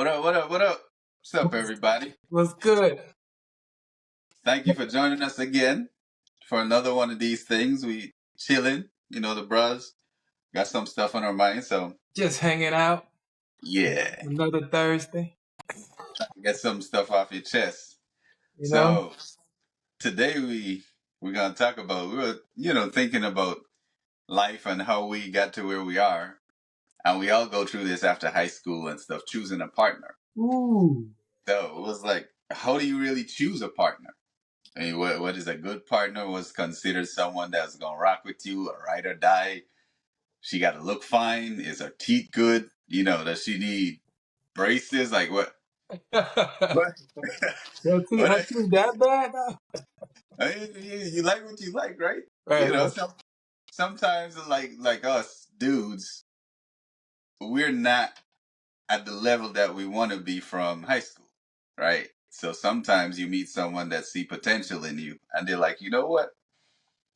What up? What up? What up? What's up, everybody? What's good? Thank you for joining us again for another one of these things. We chilling, the bros got some stuff on our mind, so Just hanging out. yeah, Another Thursday. get some stuff off your chest. You know? So today we're gonna talk about we were thinking about life and how we got to where we are, and we all go through this after high school and stuff, choosing a partner. Ooh. So it was like, how do you really choose a partner? I mean, what is a good partner? Was considered someone that's gonna rock with you, a ride or die. She got to look fine. Is her teeth good? Does she need braces? Like what? What? Her what? teeth that bad now? I mean, you like what you like, right? Right, right. Sometimes like us dudes, we're not at the level that we want to be from high school, right? So sometimes you meet someone that see potential in you, and they're like, you know what?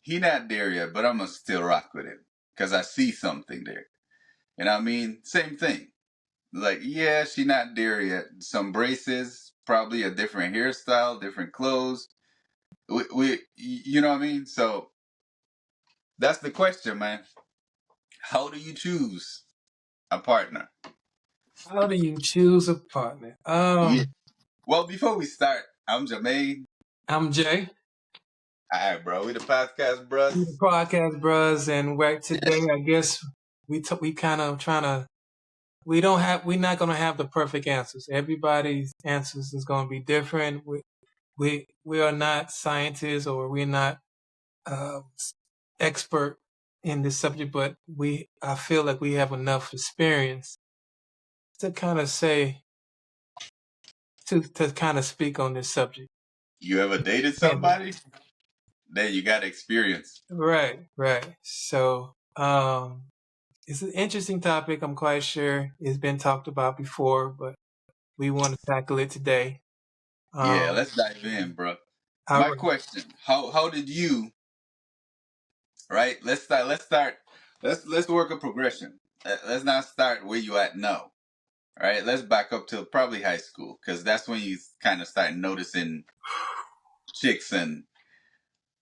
He not there yet, but I'm gonna still rock with him because I see something there. And I mean, same thing. Like, yeah, she not there yet. Some braces, probably a different hairstyle, different clothes. You know what I mean? So that's the question, man. How do you choose a partner? How do you choose a partner? Yeah. Well, before we start, I'm Jermaine. I'm Jay. All right, bro. We the podcast We bros. the podcast bros, and right today, I guess we kind of trying to. We're not gonna have the perfect answers. Everybody's answers is gonna be different. We are not scientists, or we're not uh, expert in this subject, but I feel like we have enough experience to kind of say to kind of speak on this subject. You ever dated And somebody? Then you got experience. right. So it's an interesting topic. I'm quite sure it's been talked about before, but we want to tackle it today. Yeah, let's dive in, bro. All My right. question: How did you? Right. Let's start. Let's work a progression. Let's not start where you at now. Right. Let's back up to probably high school because that's when you kind of start noticing chicks and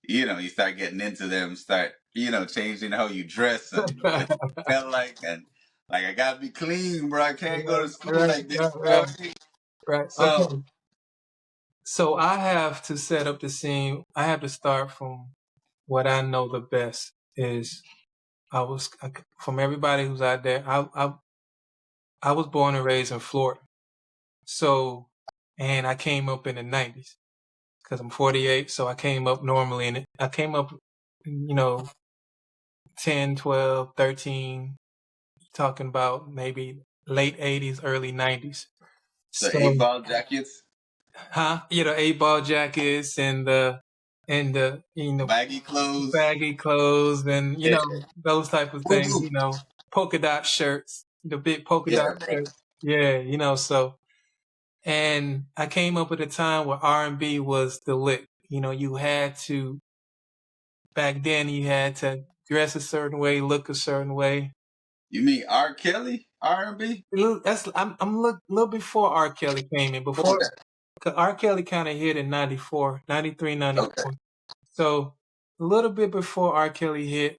you start getting into them. Start changing how you dress and what you feel like and like I gotta be clean, bro. I can't go to school Right, like this. right, You know right, what I mean? right. So Okay. So I have to set up the scene. I have to start from what I know the best is. From everybody who's out there. I was born and raised in Florida. So, and I came up in the 90s because I'm 48. So I came up normally and I came up, 10, 12, 13, talking about maybe late 80s, early 90s. the So, 8-ball jackets, eight-ball jackets and the baggy clothes. baggy clothes and Yeah. those type of Woo things, woo. polka dot shirts, the big polka Yeah, dot bro. shirts. Yeah, so and I came up at a time where R&B was the lick. You had to back then you had to dress a certain way, look a certain way. You mean R. Kelly R&B? I'm little before R. Kelly came in. Before Okay. cause R. Kelly kind of hit in 94, 93, Okay. 94. So a little bit before R. Kelly hit,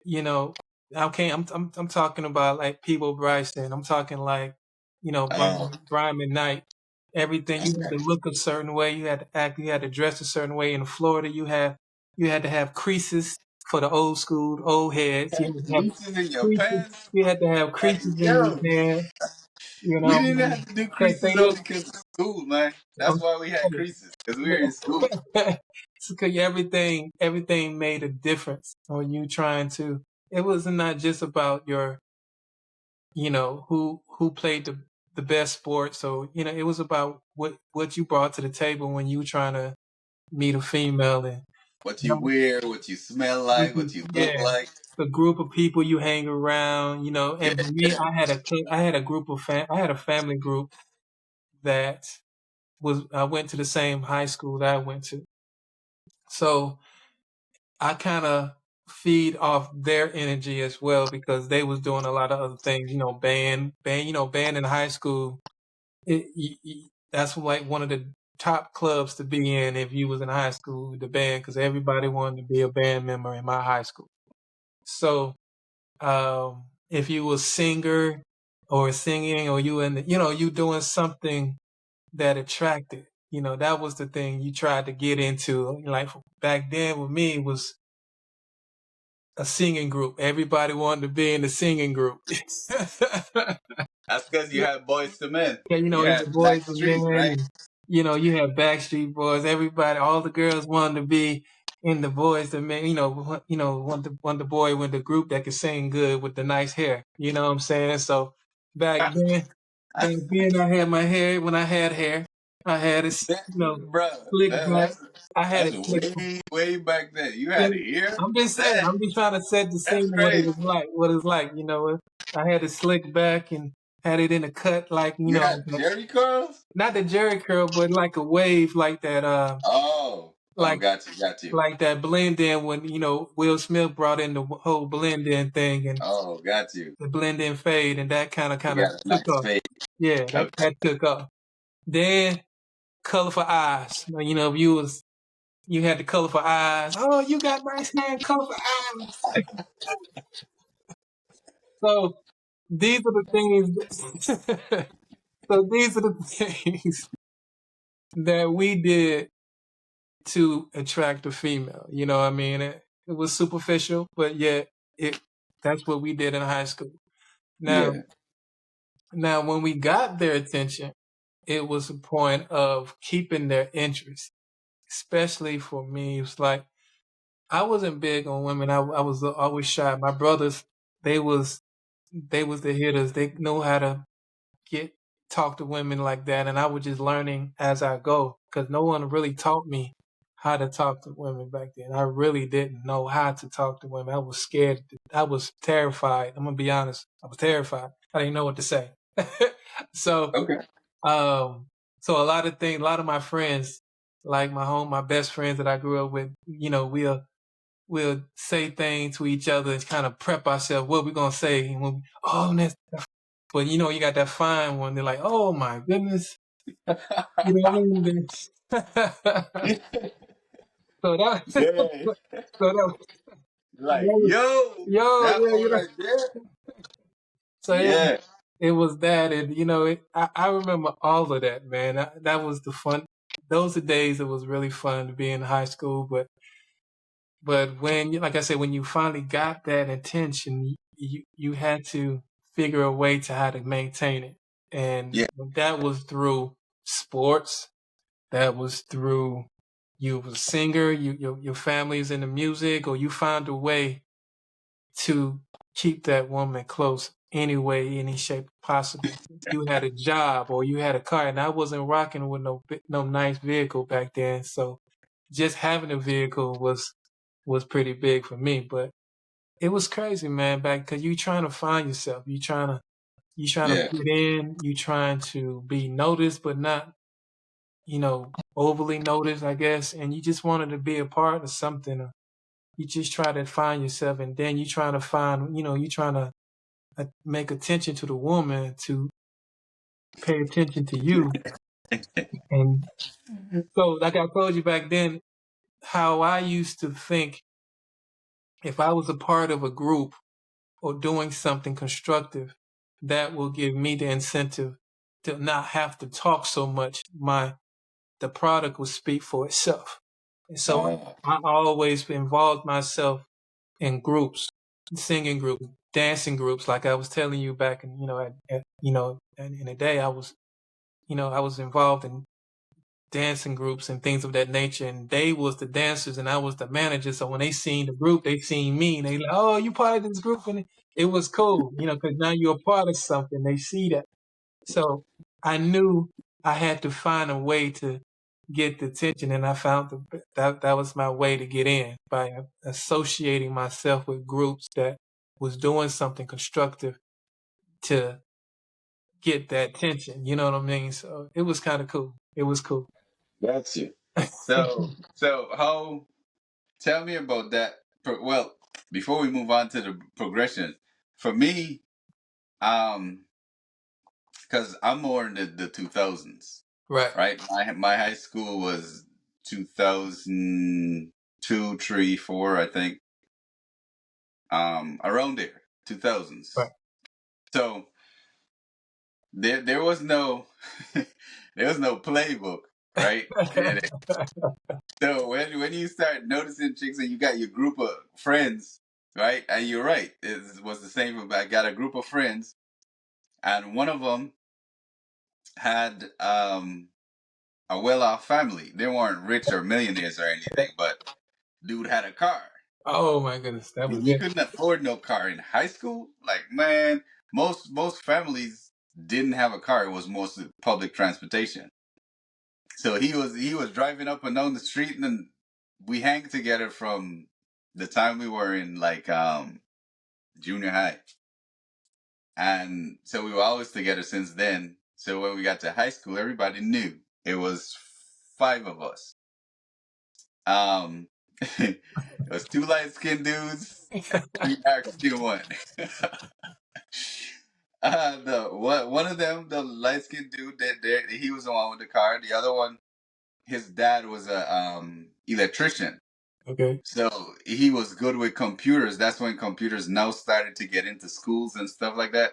you know, I'm talking about like Peebo Bryson. I'm talking like, Oh, Brian McKnight. Everything you had okay. to look a certain way, you had to act, you had to dress a certain way. In Florida, you had to have creases for the old school, old heads. You had to have Creases in your creases. pants? You had to have Like, creases in yo, your hair. we didn't have to do Because they creases only look. because of school, man. That's why we had creases, because we were in school. Because everything made a difference on you trying to. It was not just about your, who played the best sport. So it was about what you brought to the table when you were trying to meet a female and What you wear, what you smell like, what you look yeah, like. the group of people you hang around. Yeah, And for me, I had a group of I had a family group that I went to the same high school that I went to. So I kind of feed off their energy as well because they was doing a lot of other things, band in high school. that's like one of the top clubs to be in if you was in high school, the band, because everybody wanted to be a band member in my high school. So if you was singer or singing or you in the, you doing something that attracted, that was the thing you tried to get into. Like back then with me it was a singing group. Everybody wanted to be in the singing group. That's because you had Boys to Men. Yeah, You in the had Boys Black and Street, Men, right? and you had Backstreet Boys. Everybody, all the girls wanted to be in the Boys and Men. Want the boy with the group that could sing good with the nice hair. You know what I'm saying? So back then, I had my hair when I had hair. I had it, Bro, slicked back. I had that's it slicked. way back then. You had it And here? I'm just saying, Man, I'm just trying to set the that's scene of what it crazy. was like. What it's like, I had it slicked back and had it in a cut, like You had Jerry curls? not the Jerry curl, but like a wave, like that, Oh, like got you. that blend in when Will Smith brought in the whole blend in thing and Oh, got you. the blend in fade, and that kind You of got a took nice off. fade. Yeah, Okay. that took off. Then colorful eyes. If you had the colorful eyes. Oh, you got nice hair and colorful eyes. So these are the things. So these are the things that we did to attract a female. You know what I mean? It was superficial, but yet it that's what we did in high school. Now, Yeah. when we got their attention, it was a point of keeping their interest. Especially for me, it was like I wasn't big on women. I was always shy. My brothers, they was the hitters. They know how to get talk to women like that, and I was just learning as I go because no one really taught me how to talk to women back then. I really didn't know how to talk to women. I was scared. I was terrified. I'm gonna be honest. I was terrified. I didn't know what to say. so, Okay. um, so a lot of things, a lot of my friends, like my best friends that I grew up with, we'll say things to each other and kind of prep ourselves what we're gonna say. And that's but you got that fine one. They're like, oh my goodness, you know what I mean? so that, Yeah. so that, Like, was, yo, yo, that yeah, one right there? So Yeah. it was that, and I remember all of that, man. That was the fun. Those are days it was really fun to be in high school, but when, like I said, when you finally got that attention, you had to figure a way to how to maintain it, and Yeah. that was through sports. That was through you was a singer, your family's into music, or you found a way to keep that woman close any way, any shape possible. You had a job or you had a car, and I wasn't rocking with no nice vehicle back then, so just having a vehicle was pretty big for me. But it was crazy, man, back because you trying to find yourself, you trying to Yeah. fit in, you trying to be noticed, but not overly noticed, I guess, and you just wanted to be a part of something. You just try to find yourself, and then you trying to find, you trying to make attention to the woman to pay attention to you. And so, like I told you back then, how I used to think if I was a part of a group or doing something constructive, that will give me the incentive to not have to talk so much. The product will speak for itself. And so Uh, I always involved myself in groups, singing groups, dancing groups. Like I was telling you back in, in the day, I was involved in dancing groups and things of that nature. And they was the dancers and I was the manager. So when they seen the group, they seen me and they like, oh, you part of this group. And it was cool, cause now you're a part of something. They see that. So I knew I had to find a way to get the attention, and I found that was my way to get in by associating myself with groups that was doing something constructive to get that attention. You know what I mean? So it was kind of cool. It was cool. got you. So how? Tell me about that. Well, before we move on to the progressions, for me, because because I'm more in the 2000s, Right. right? My high school was 2002, 3, 4, I think, around there, 2000s. Right. So there was no there was no playbook, right? So when you start noticing chicks and you got your group of friends, right? And you're right, it was the same. I got a group of friends, and one of them had a well-off family. They weren't rich or millionaires or anything, but dude had a car. Oh my goodness, that was He it. couldn't afford no car in high school. Like, man, most families didn't have a car. It was mostly public transportation. So he was driving up and down the street, and then we hang together from the time we were in like junior high, and so we were always together since then. So when we got to high school, everybody knew it was five of us. Um, it was two light skinned dudes, three dark skinned one. The one of them, the light skinned dude, that he was the one with the car. The other one, his dad was a electrician. Okay. So he was good with computers. That's when computers now started to get into schools and stuff like that.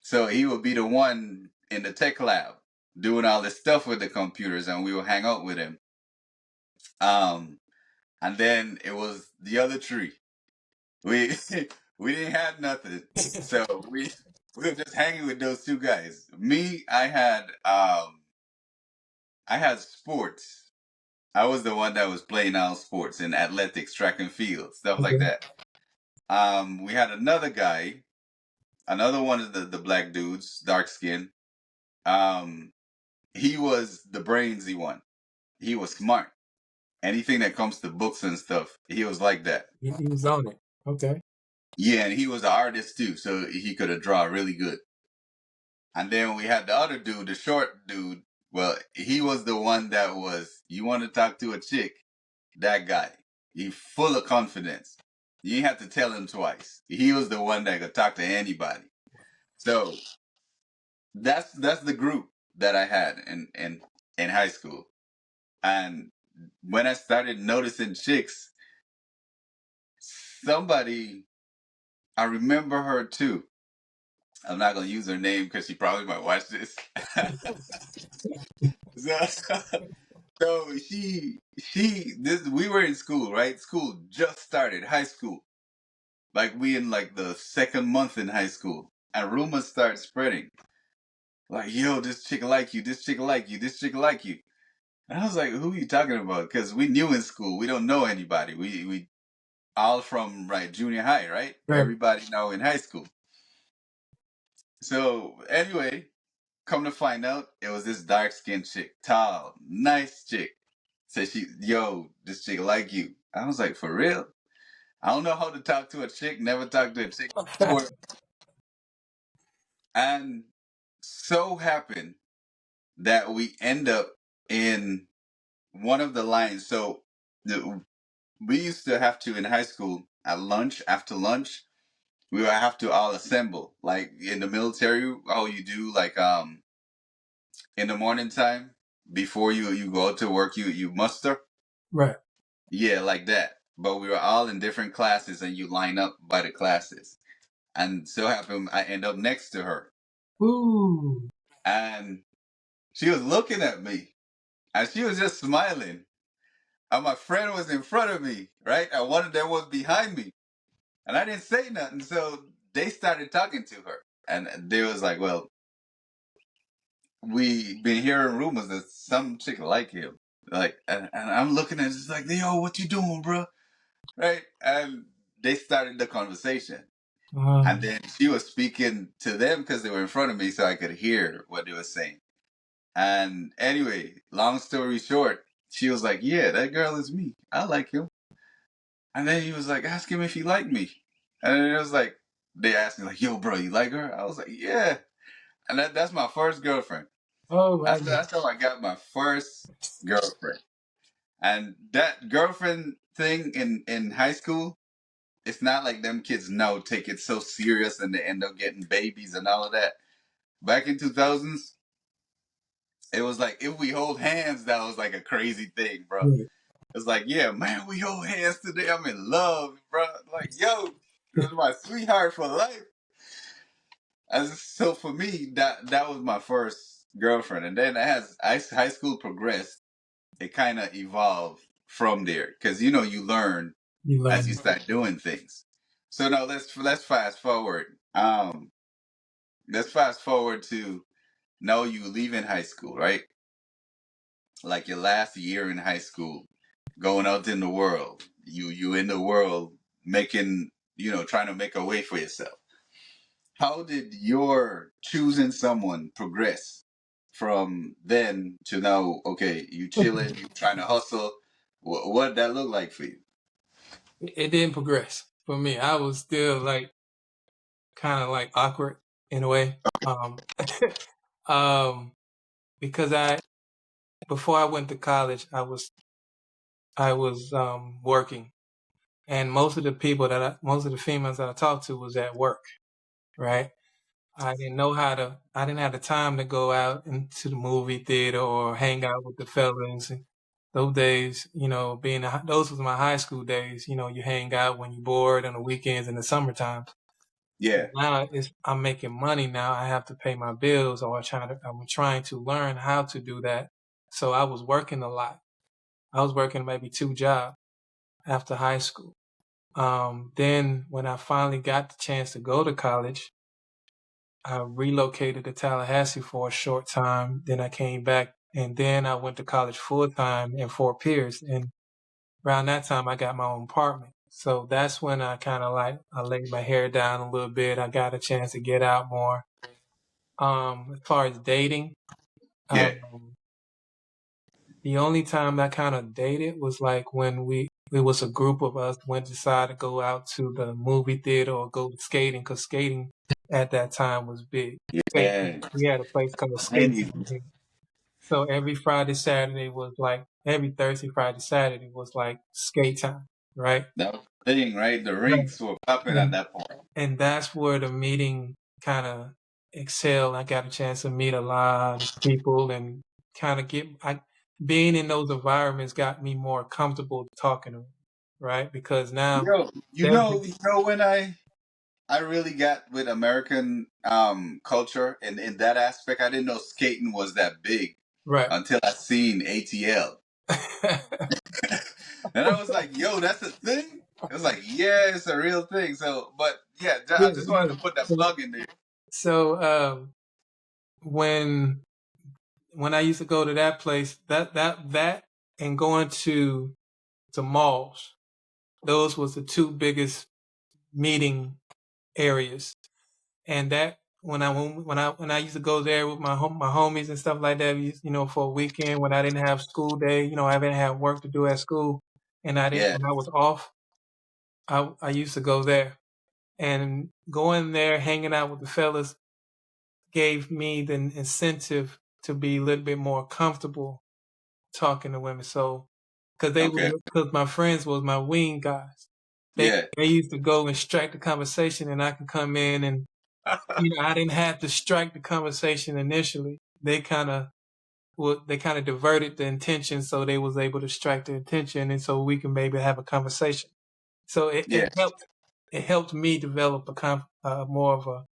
So he would be the one in the tech lab doing all this stuff with the computers, and we would hang out with him. Um, and then it was the other three. We we didn't have nothing, so we were just hanging with those two guys. Me, I had sports. I was the one that was playing all sports in athletics, track and field, stuff like Okay. that. We had another guy, another one of the black dudes, dark skin. Um, he was the brainsy one. He was smart. Anything that comes to books and stuff, he was like that. He was on it. Okay. Yeah, and he was an artist too, so he could have drawn really good. And then we had the other dude, the short dude. Well, he was the one that was, you want to talk to a chick, that guy. He full of confidence. You didn't have to tell him twice. He was the one that could talk to anybody. So that's the group that I had in high school. And when I started noticing chicks, somebody, I remember her too. I'm not gonna use her name because she probably might watch this. so, so this we were in school, right? School just started, high school. Like we in like the second month in high school, and rumors start spreading. Like, yo, this chick like you, this chick like you, this chick like you. And I was like, who are you talking about? Because we knew in school, we don't know anybody. We all from right junior high, right? Right. Everybody know in high school. So anyway, come to find out, it was this dark skinned chick, tall, nice chick. Said she, yo, this chick like you. I was like, for real? I don't know how to talk to a chick. Never talked to a chick before. And so happened that we end up in one of the lines. So the, we used to have to in high school at lunch, after lunch, we would have to all assemble. Like in the military, how you do like in the morning time before you go to work, you muster. Right. Yeah, like that. But we were all in different classes, and you line up by the classes. And so happened I end up next to her, Ooh. and she was looking at me, and she was just smiling. And my friend was in front of me, right? And one of them was behind me. And I didn't say nothing. So they started talking to her. And they was like, well, we been hearing rumors that some chick like him. Like, and I'm looking at it just like, yo, what you doing, bro? Right? And they started the conversation. And then she was speaking to them because they were in front of me so I could hear what they were saying. And anyway, long story short, she was like, yeah, that girl is me. I like him. And then he was like, ask him if he liked me. And then it was like, they asked me like, yo, bro, you like her? I was like, yeah. And that's my first girlfriend. Oh my That's how I got my first girlfriend. And that girlfriend thing in high school, it's not like them kids now take it so serious and they end up getting babies and all of that. back in 2000s, it was like if we hold hands, that was like a crazy thing, bro. Right. It's like, yeah, man, we hold hands today. I'm in love, bro. Like, yo, this is my sweetheart for life. So for me, that was my first girlfriend, and then as high school progressed, it kind of evolved from there because you learn You as learn. you start doing things. So now let's fast forward. Let's fast forward to now you leaving high school, right? Like your last year in high school, going out in the world. You in the world making trying to make a way for yourself. How did your choosing someone progress from then to now? Okay, you chilling, you trying to hustle. What that look like for you? It didn't progress for me. I was still like kind of like awkward in a way. Um, because before I went to college, I was working, and most of the females that I talked to was at work, right? I didn't have the time to go out into the movie theater or hang out with the fellas. And those days, those was my high school days. You hang out when you're bored on the weekends in the summertime. Yeah, Now I'm making money now. I have to pay my bills, or I'm trying to learn how to do that. So I was working a lot. I was working maybe 2 jobs after high school. Then when I finally got the chance to go to college, I relocated to Tallahassee for a short time. Then I came back, and then I went to college full time in Fort Pierce. And around that time, I got my own apartment. So that's when I kind of like I laid my hair down a little bit. I got a chance to get out more. As far as dating, yeah. um, the only time I kind of dated was like when it was a group of us went decided to go out to the movie theater or go skating because skating at that time was big. Yeah. We had a place called Skate. Hey, So every Friday, Saturday was like every Thursday, Friday, Saturday was like skate time, right? that was the thing, right? The Right. rinks were popping at And, that point. and that's where the meeting kind of excelled. I got a chance to meet a lot of people and kind of being in those environments got me more comfortable talking to them, right? Because now Yo, they're when I really got with American culture and in that aspect, I didn't know skating was that big right. until I seen ATL. And I was like, yo, that's a thing? It was like, yeah, it's a real thing. So, but yeah, Yeah, I just yeah. wanted to put that So, plug in there. so when I used to go to that place, that and going to malls, those was the two biggest meeting areas. And that when I used to go there with my homies and stuff like that, for a weekend when I didn't have school day, I didn't have work to do at school, and Yeah. when I was off, I used to go there and going there, hanging out with the fellas gave me the incentive to be a little bit more comfortable talking to women. So, Okay. because my friends was my wing guys, Yeah. they used to go and strike the conversation, and I could come in and I didn't have to strike the conversation initially. They kind of diverted the intention, so they was able to strike the intention, and so we can maybe have a conversation. So Yeah. it helped me develop more of a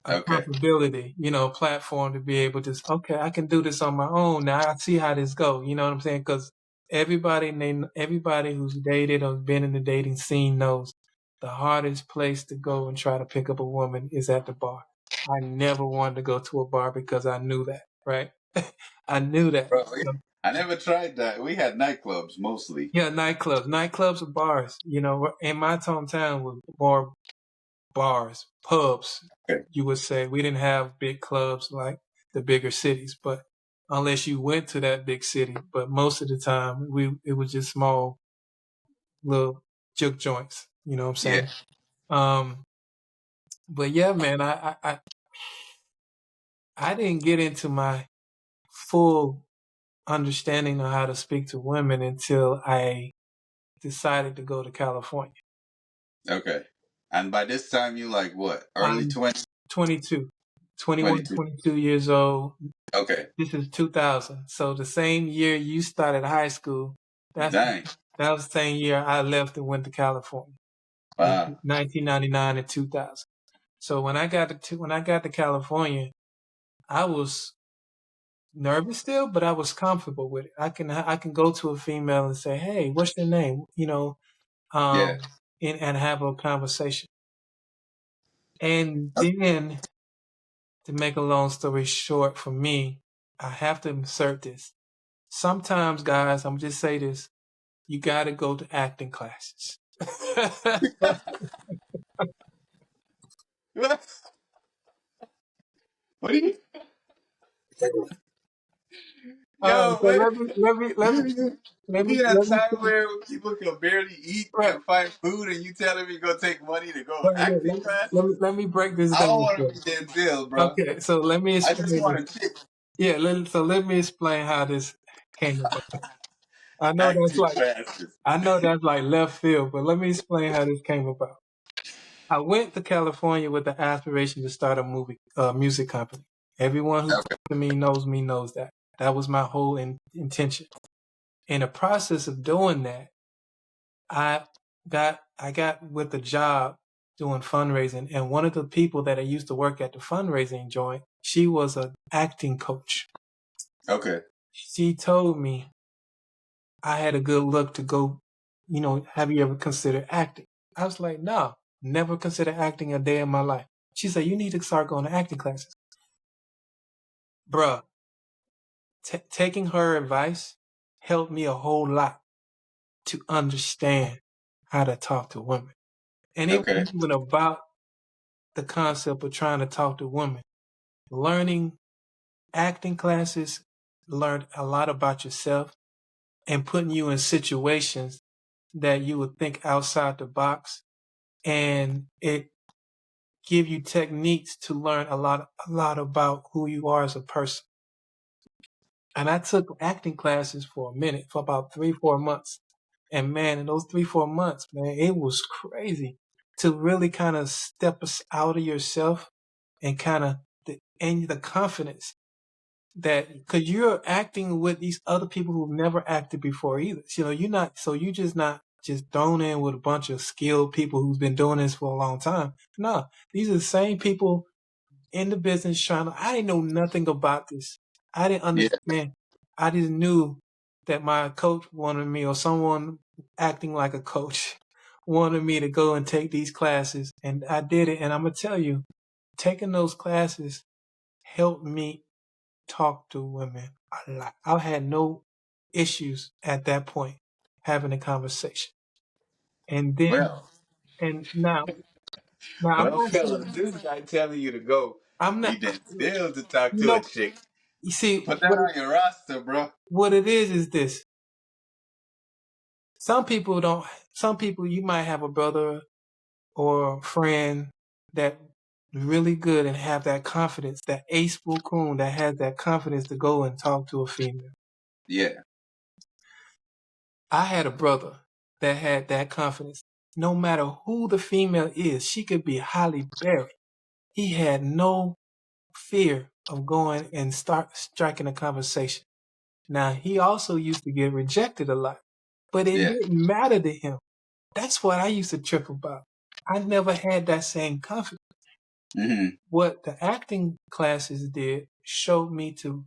Okay. comfortability, platform to be able to, okay, I can do this on my own. Now I see how this go. You know what I'm saying? Because everybody who's dated or been in the dating scene knows the hardest place to go and try to pick up a woman is at the bar. I never wanted to go to a bar because I knew that, right? I knew that. Bro, So, I never tried that. We had nightclubs mostly. yeah, nightclubs or bars. In my hometown was more bars, pubs, Okay. you would say. We didn't have big clubs like the bigger cities, but unless you went to that big city, but most of the time it was just small little juke joints, you know what I'm Yeah. saying? Um, but yeah, man, I didn't get into my full understanding of how to speak to women until I decided to go to California. Okay. And by this time, you like what? Early I'm 20s? 22. 21, 22. 22 years old. Okay. This is 2000. So the same year you started high school, that's Dang. that was the same year I left and went to California in Wow. 1999 and 2000. So when I got to California, I was nervous still, but I was comfortable with it. I can go to a female and say, "Hey, what's your name?" Yeah. And have a conversation. And then, to make a long story short, for me, I have to insert this. Sometimes, guys, I'm just say this: you got to go to acting classes. What do you? All right, Yo, so what? let me We in a let me time where people can barely eat right, and find food, and you telling me go take money to go right, look, acting classes? let me break this I don't down want for to be you. Denzel, bro. Okay, so let me I just explain want this. a chick. Yeah, so let me explain how this came about. Acting classes. I know that's like left field, but let me explain how this came about. I went to California with the aspiration to start a music company. Everyone who talks Okay. to me knows that. That was my whole intention. In the process of doing that, I I got with a job doing fundraising, and one of the people that I used to work at the fundraising joint, she was an acting coach. Okay. She told me I had a good look to go, have you ever considered acting? I was like, no, never considered acting a day in my life. She said, you need to start going to acting classes. Bruh, taking her advice helped me a whole lot to understand how to talk to women. And it Okay. wasn't even about the concept of trying to talk to women. Learning acting classes learned a lot about yourself and putting you in situations that you would think outside the box. And it give you techniques to learn a lot about who you are as a person. And I took acting classes for a minute, for about 3, 4 months. And man, in those 3, 4 months, man, it was crazy to really kind of step us out of yourself and kind of and the confidence that because you're acting with these other people who've never acted before either. You're not so you just not just thrown in with a bunch of skilled people who's been doing this for a long time. No, these are the same people in the business trying to. I didn't know nothing about this. I didn't Yeah. understand. I just knew that my coach wanted me, or someone acting like a coach wanted me to go and take these classes, and I did it. And I'm gonna tell you, taking those classes helped me talk to women a lot. I had no issues at that point having a conversation. And then, Well, and now I'm well, not fellas, saying this guy telling you to go I'm be not. Denzel to talk You to a know, chick. you see Put that on your roster, bro. what it is this. Some people don't. Some people you might have a brother or a friend that really good and have that confidence, that ace coon that has that confidence to go and talk to a female. Yeah. I had a brother that had that confidence. No matter who the female is, she could be Holly Berry. He had no fear of going and start striking a conversation. Now, he also used to get rejected a lot, but it Yeah. didn't matter to him. That's what I used to trip about. I never had that same confidence. Hmm. What the acting classes did showed me to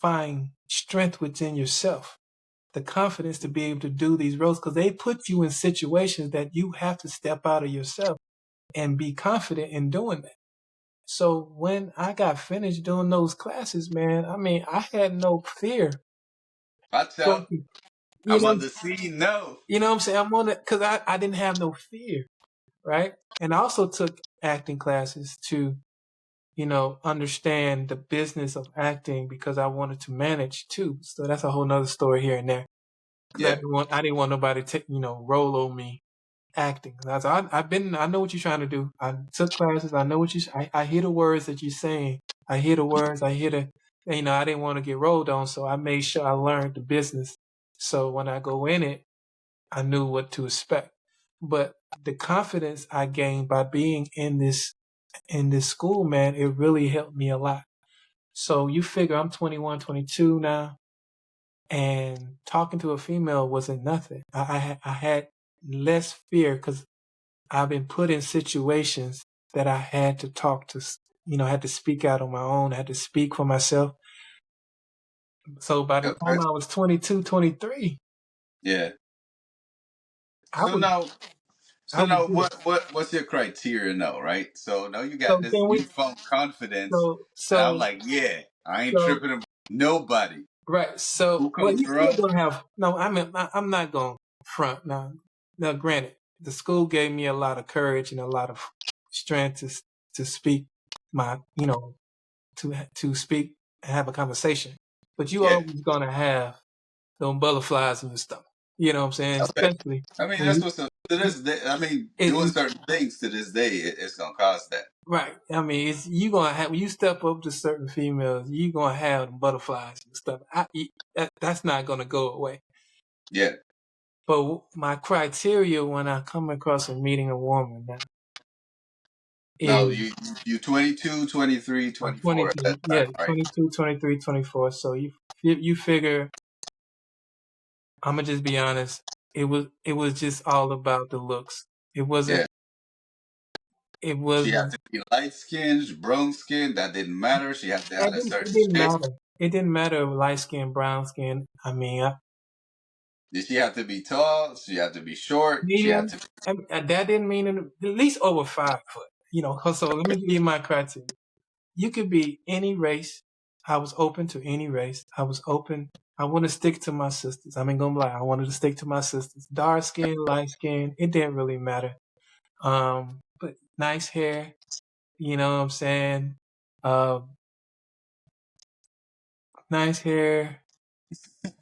find strength within yourself, the confidence to be able to do these roles, because they put you in situations that you have to step out of yourself and be confident in doing that. So when I got finished doing those classes, man, I mean, I had no fear. Watch out. You I'm know, on the scene. No. you know what I'm saying? I'm on it because I didn't have no fear, right? And I also took acting classes to, understand the business of acting because I wanted to manage too. So that's a whole nother story here and there. Because Yeah. I didn't want nobody to, roll on me acting. I know what you're trying to do. I took classes. I know I hear the words that you're saying. I hear the words. I hear I didn't want to get rolled on. So I made sure I learned the business. So when I go in it, I knew what to expect. But the confidence I gained by being in this in this school, man, it really helped me a lot. So you figure I'm 21, 22 now, and talking to a female wasn't nothing. I had less fear because I've been put in situations that I had to talk to, I had to speak out on my own. I had to speak for myself. So by the Okay. time I was 22, 23, Yeah. I So was, now, I so was now, good. what's your criteria now, right? So now you got So this can we, newfound confidence, so, and I'm so, like, yeah, I ain't so, tripping about nobody right. So, who well, comes you still around. gonna have, no, I'm not going front now. Now, granted, the school gave me a lot of courage and a lot of strength to speak my, to speak and have a conversation. But you Yeah. always gonna have them butterflies in your stomach. You know what I'm saying? Okay. Especially I mean, when that's you, what's up. To this day, I mean, doing it, certain things to this day, it's gonna cause that. right. I mean, it's you gonna have when you step up to certain females, you gonna have them butterflies and stuff. That's not gonna go away. Yeah. But my criteria when I come across a meeting a woman now Now is you 22, 23, I'm 24 at 22, that yeah, time, right? 22, 23, 24. So you figure I'm gonna just be honest. It was just all about the looks. It Yeah. wasn't. It She had wasn't. to be light skinned, brown skinned. That didn't matter. She had to have a It certain didn't shape. matter. It didn't matter light skin, brown skin. I mean, Did she have to be tall? She had to be short. She had medium. to. That didn't mean at least over 5 foot. So let me give you my criteria. You could be any race. I was open to any race. I was open. I want to stick to my sisters. I mean, gonna lie. I wanted to stick to my sisters. Dark skin, light skin. It didn't really matter. But nice hair. You know what I'm saying? Uh, nice hair.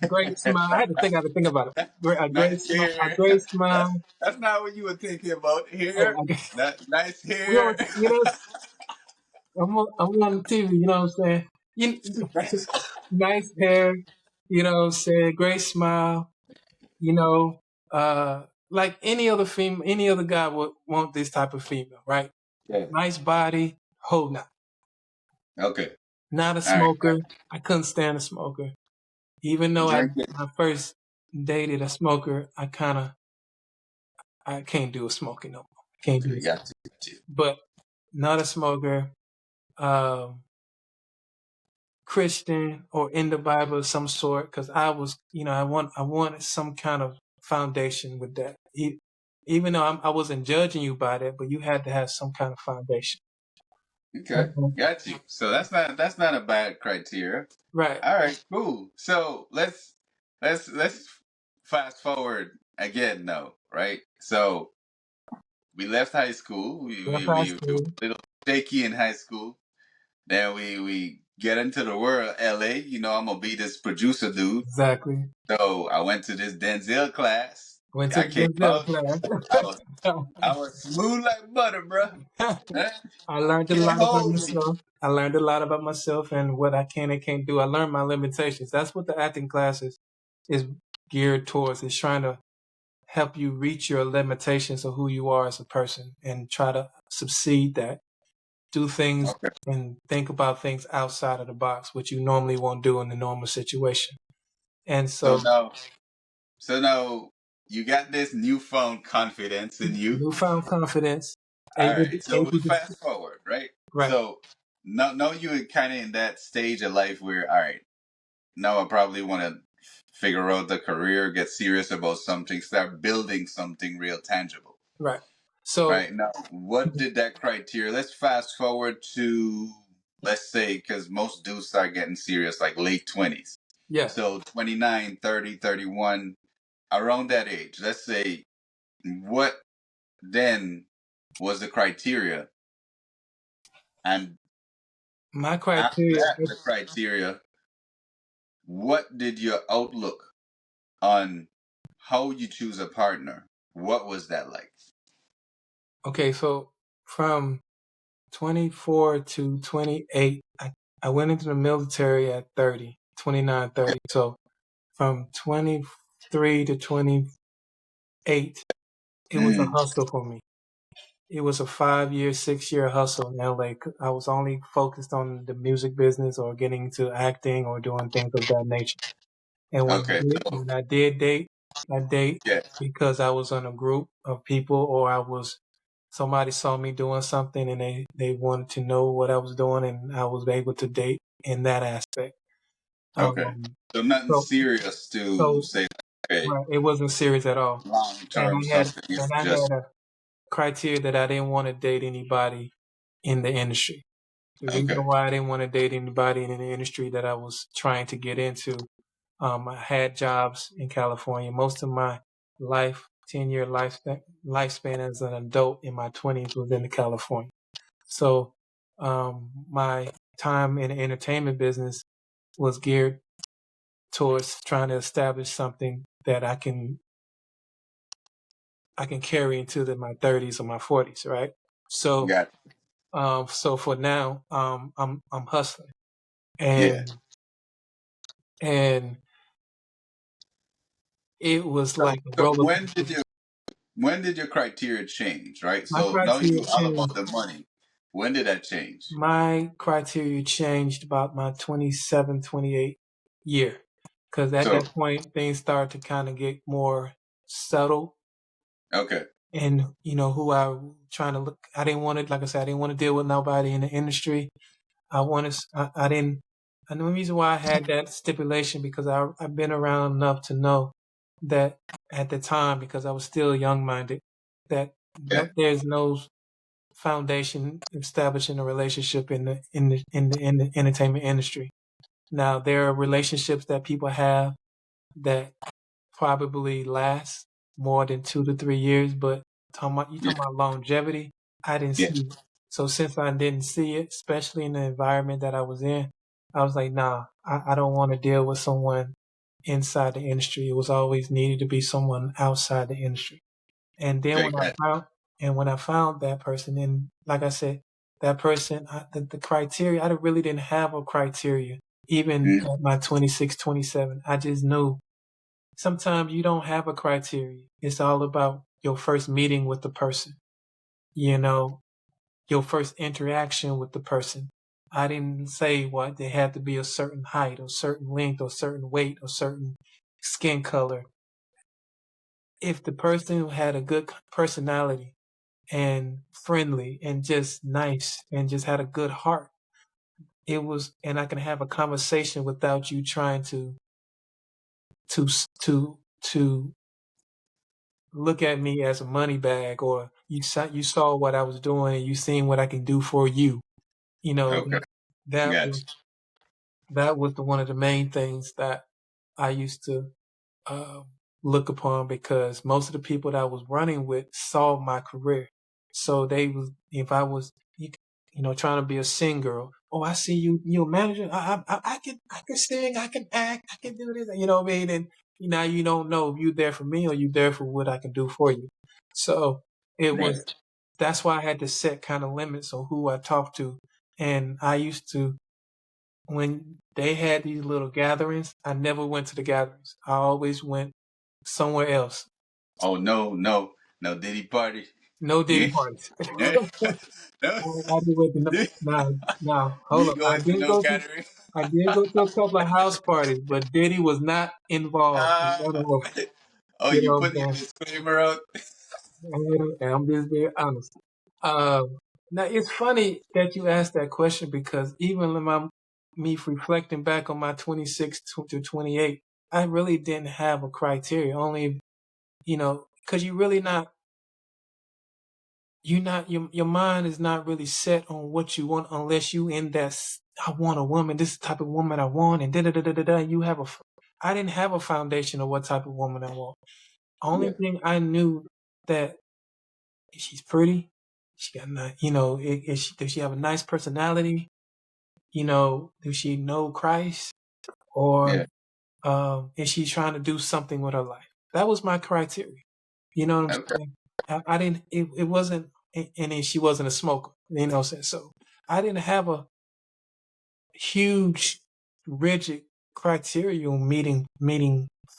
Great smile. I had to think about it. A great Nice smile. A hair. great smile. That's not what you were thinking about Oh, here. That nice we hair. on, I'm on the TV. You know what I'm saying? Nice- Nice hair. You know what I'm saying? Great smile. You know, like any other guy would want this type of female, right? yeah. Nice body. Whole not. Okay. Not a All right. smoker. I couldn't stand a smoker. Even though Drink it. I first dated a smoker, I can't do a smoking no more. Can't do Okay. it. Got you. Got you. But not a smoker, um, Christian or in the Bible of some sort, because I wanted some kind of foundation with that. Even though I wasn't judging you by that, but you had to have some kind of foundation. Okay. Mhm. Got you. So that's not a bad criteria. Right, All right. Cool. So let's fast forward again, though. Right. So we left high school. left high We were school, a little shaky in high school. Then we get into the world, LA. I'm gonna be this producer dude. exactly. So I went to this Denzel class. Went to I the came Denzel out. I was class. I was smooth like butter, bro. Huh? I learned a Can't lot about hold me. myself. I learned a lot about myself and what I can and can't do. I learned my limitations. That's what the acting is geared towards. It's trying to help you reach your limitations of who you are as a person and try to succeed that. Do things Okay. and think about things outside of the box, which you normally won't do in the normal situation. And So so now, so now you got this newfound confidence in you. newfound confidence, All able to, right. So able we to, fast forward, right? right, So now you're kind of in that stage of life where, all right, now I probably want to figure out the career, get serious about something, start building something real tangible. right. So, Right now, what did that criteria? Let's fast forward to, let's say, because most dudes start getting serious like late 20s. yeah, So 29, 30, 31, around that age. Let's say, what then was the criteria? And my after criteria, that, the criteria, what did your outlook on how you choose a partner? What was that like? okay, so from 24 to 28, I went into the military at 30, 29, 30. So from 23 to 28, it was a Mm, hustle for me. it was a 5 year, 6 year hustle in LA. I was only focused on the music business or getting into acting or doing things of that nature. And Okay. So when I did date, I date yeah. because I was in a group of people or somebody saw me doing something and they wanted to know what I was doing and I was able to date in that aspect. Okay. Um, So nothing so, serious to so say. Okay, right, it wasn't serious at all. long And term I had, something. It's and I just had a criteria that I didn't want to date anybody in the industry. The reason okay. why I didn't want to date anybody in the industry that I was trying to get into, I had jobs in California. Most of my life, 10-year lifespan as an adult in my 20s was in California. So, my time in the entertainment business was geared towards trying to establish something that I can carry into my 30s or my 40s, right? So, Got it. so for now, I'm hustling, Yeah. and and it was So, like a so roller coaster. when did your criteria change? Right. My So now criteria you all about changed. the money. When did that change? My criteria changed about my 27, 28 year, because at So that point things started to kind of get more subtle, okay. and who I trying to look. I didn't want to, like I said, I didn't want to deal with nobody in the industry. I didn't. And the reason why I had that stipulation because I've been around enough to know that at the time, because I was still young minded, that Yeah. there's no foundation establishing a relationship in the entertainment industry. Now there are relationships that people have that probably last more than 2 to 3 years, but you Yeah. talking about longevity, I didn't Yeah. see it. So since I didn't see it, especially in the environment that I was in, I was like, nah, I don't want to deal with someone inside the industry. It was always needed to be someone outside the industry. And then Okay. Got when I found that person, and like I said, that person, the criteria, I really didn't have a criteria, even it. at my 26, 27. I just knew sometimes you don't have a criteria. It's all about your first meeting with the person, you know, your first interaction with the person. I didn't say what they had to be a certain height or certain length or certain weight or certain skin color. If the person had a good personality and friendly and just nice and just had a good heart, and I can have a conversation without you trying to, to look at me as a money bag, or you saw what I was doing and you seen what I can do for you. You know, Okay. that Got was one of the main things that I used to uh, look upon, because most of the people that I was running with saw my career. So if I was, trying to be a singer, oh, I see you're a manager. I can sing, I can act, I can do this. You know what I mean? And now you don't know if you're there for me or you're there for what I can do for you. So it it. was, Right. that's why I had to set kind of limits on who I talked to. And I used to, when they had these little gatherings, I never went to the gatherings. I always went somewhere else. Oh no, no, no Diddy party. No Yeah. Diddy parties. Yeah. No. I did went to now, You hold up. ain't going to no gathering. I did go to a couple of house parties, but Diddy was not involved in none of them. Oh, You you know put what your I'm saying? disclaimer out. And I'm just being honest. Now it's funny that you asked that question, because even when me reflecting back on my 26 to 28, I really didn't have a criteria. Only, because you really not, your mind is not really set on what you want unless you in that. I want a woman. This is the type of woman I want, and da da da da da da. I didn't have a foundation of what type of woman I want. Only Yeah. thing I knew that she's pretty. She got nice, does she have a nice personality? Does she know Christ, or Yeah. is she trying to do something with her life? That was my criteria. You know what I'm Okay. saying? I didn't. It wasn't, and then she wasn't a smoker. You know what I'm saying? So I didn't have a huge, rigid criteria on meeting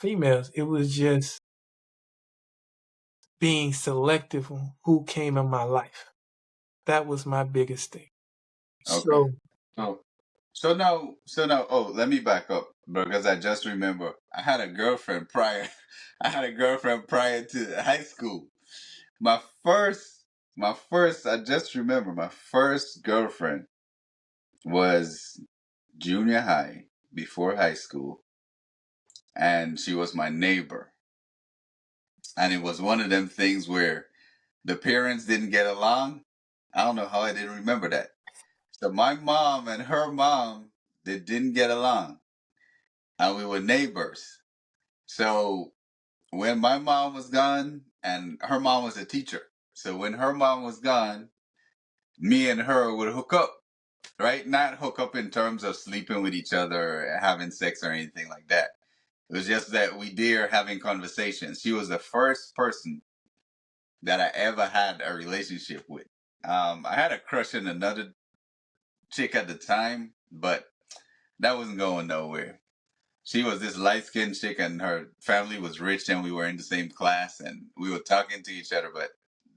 females. It was just being selective on who came in my life. That was my biggest thing. Okay. So So so now, oh, let me back up because I just remember I had a girlfriend prior. I had a girlfriend prior to high school. My first, I just remember my first girlfriend was junior high before high school, and she was my neighbor. And it was one of them things where the parents didn't get along. I don't know how I didn't remember that. So my mom and her mom, they didn't get along, and we were neighbors. So when my mom was gone, and her mom was a teacher, so when her mom was gone, me and her would hook up, right? Not hook up in terms of sleeping with each other, having sex, or anything like that. It was just that we dare having conversations. She was the first person that I ever had a relationship with. I had a crush on another chick at the time, but that wasn't going nowhere. She was this light skinned chick, and her family was rich, and we were in the same class, and we were talking to each other, but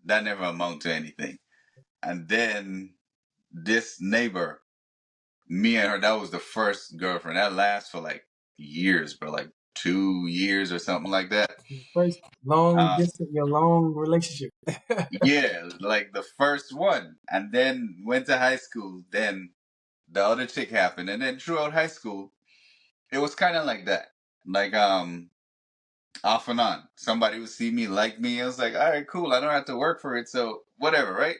that never amounted to anything. And then this neighbor, me and her, that was the first girlfriend. That lasts for like years, bro, like 2 years or something like that. first long Uh, distance, your long relationship. yeah, like the first one. And then went to high school. Then the other chick happened. And then throughout high school, it was kind of like that. Like, off and on. Somebody would see me, like me. I was like, all right, cool. I don't have to work for it. So whatever, right?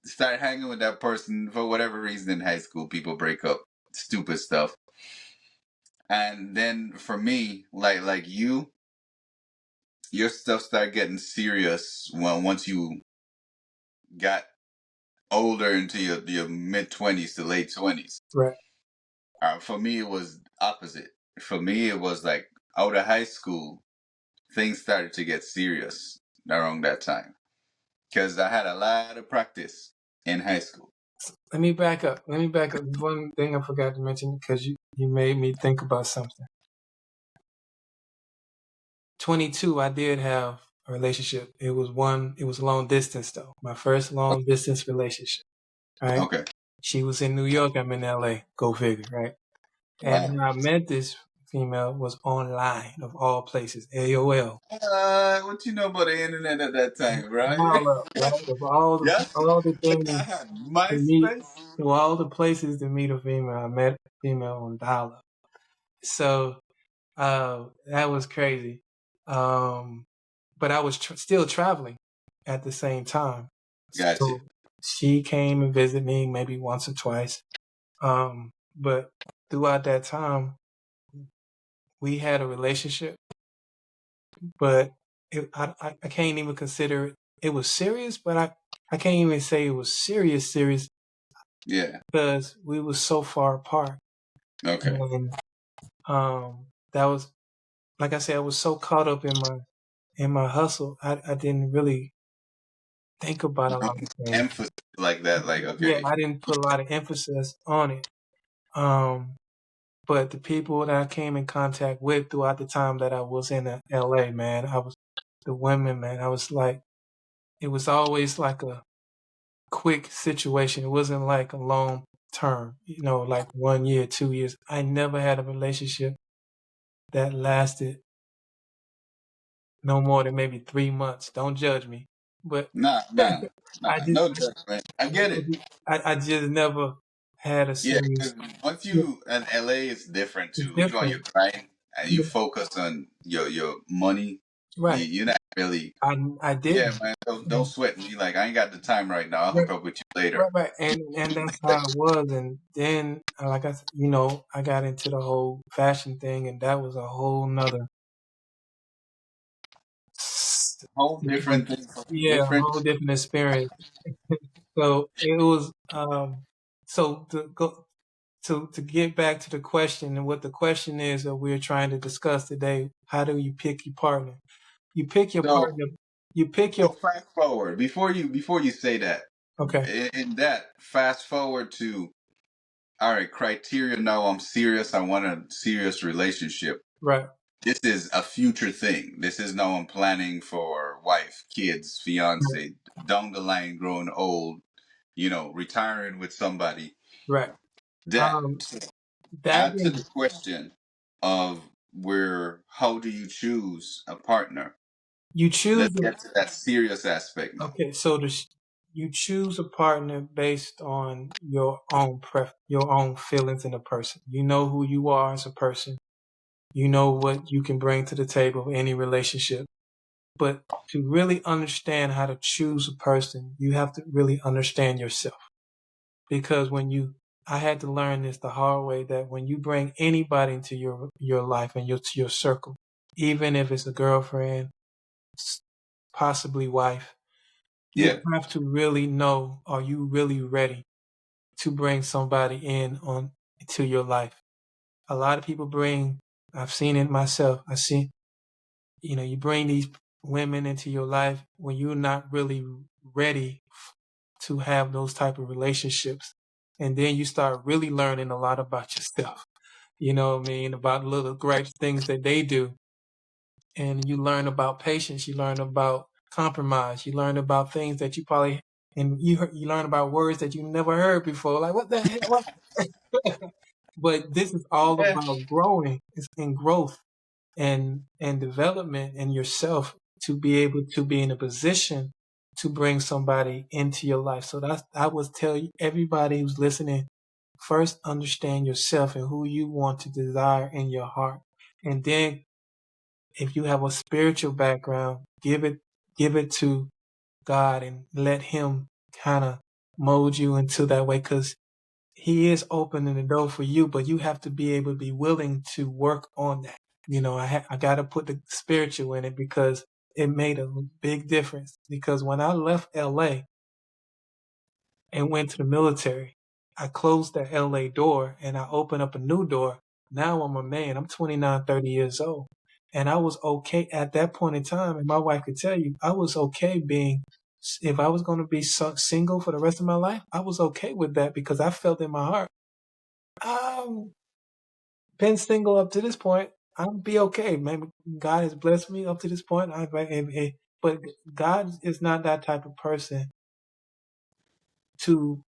Start hanging with that person for whatever reason in high school. People break up, stupid stuff. And then for me, like you, your stuff started getting serious when once you got older into your mid 20s to late 20s. Right. For me, it was opposite. For me, it was like out of high school, things started to get serious around that time because I had a lot of practice in high school. Let me back up. Let me back up. One thing I forgot to mention because you made me think about something. 22, I did have a relationship. It was long distance though. My first long distance relationship. Right. Okay. She was in New York. I'm in LA. Go figure. Right. And Wow. when I met this female was online of all places. AOL. What you know about the internet at that time, right? Dial up. Right. Of Yes. all the I things had to meet, MySpace. to all the places to meet a female, I met a female on dial up. So that was crazy. But I was still traveling at the same time. Gotcha. So she came and visited me maybe once or twice. But throughout that time, we had a relationship, but I can't even consider it. It was serious, but I can't even say it was serious Yeah. because we were so far apart. Okay. And that was, like I said, I was so caught up in my hustle, I didn't really think about a lot of things. Emphasis like that, like Yeah, okay. I didn't put a lot of emphasis on it. Um, but the people that I came in contact with throughout the time that I was in LA, man, the women, man, I was like, it was always like a quick situation. It wasn't like a long term, like 1 year, 2 years. I never had a relationship that lasted no more than maybe 3 months. Don't judge me, but Nah, nah, I nah. just, No judgment. I get it. I just never had a Yeah, serious. because once Yeah, you in LA, it's different it's too. You on your different. grind and you Yeah, focus on your money. right. You're not really. I Yeah, didn't. man. Don't sweat me. Like I ain't got the time right now. I'll Right, hook up with you later. right, right. And that's how it was. And then, like I said, I got into the whole fashion thing, and that was a whole nother, Whole different thing. yeah, a Different. whole different experience. So it was, so to get back to the question and what the question is that we're trying to discuss today, how do you pick your partner? You pick your So partner. You pick your so fast forward before you say that. okay, In that fast forward to all right criteria. Now I'm serious. I want a serious relationship. right. This is a future thing. This is now I'm planning for wife, kids, fiance, down the line, growing old, retiring with somebody. Right. That Um, that add to is, the question of how do you choose a partner? you choose. Let's get to that serious aspect now. Okay, so you choose a partner based on your own your own feelings in a person. You know who you are as a person. You know what you can bring to the table in any relationship. But to really understand how to choose a person, you have to really understand yourself. Because I had to learn this the hard way, that when you bring anybody into your life and your circle, even if it's a girlfriend, possibly wife, you Yeah, have to really know, are you really ready to bring somebody on to your life? A lot of people I've seen it myself. I see, you bring these women into your life when you're not really ready to have those type of relationships. And then you start really learning a lot about yourself. You know what I mean? About little great things that they do. And you learn about patience. You learn about compromise. You learn about things that you probably, and you learn about words that you never heard before. Like, what the hell? What? But this is all yeah, about growing. It's in growth and development in yourself to be able to be in a position to bring somebody into your life. So I would tell you, everybody who's listening, first understand yourself and who you want to desire in your heart. And then if you have a spiritual background, give it to God and let him kind of mold you into that way, because he is opening the door for you, but you have to be able to be willing to work on that. I got to put the spiritual in it, because it made a big difference. Because when I left LA and went to the military, I closed that LA door and I opened up a new door. Now I'm a man. I'm 29, 30 years old. And I was okay at that point in time. And my wife could tell you, I was okay if I was going to be single for the rest of my life, I was okay with that, because I felt in my heart, I've been single up to this point. I'll be okay. Maybe God has blessed me up to this point. But God is not that type of person to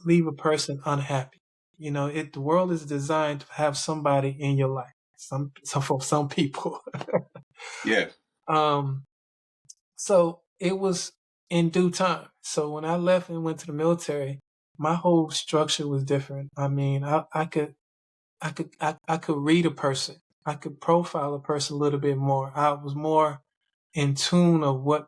leave a person unhappy. The world is designed to have somebody in your life. For some people. yeah, um, so it was in due time. So when I left and went to the military, my whole structure was different. I mean, I could read a person. I could profile a person a little bit more. I was more in tune of what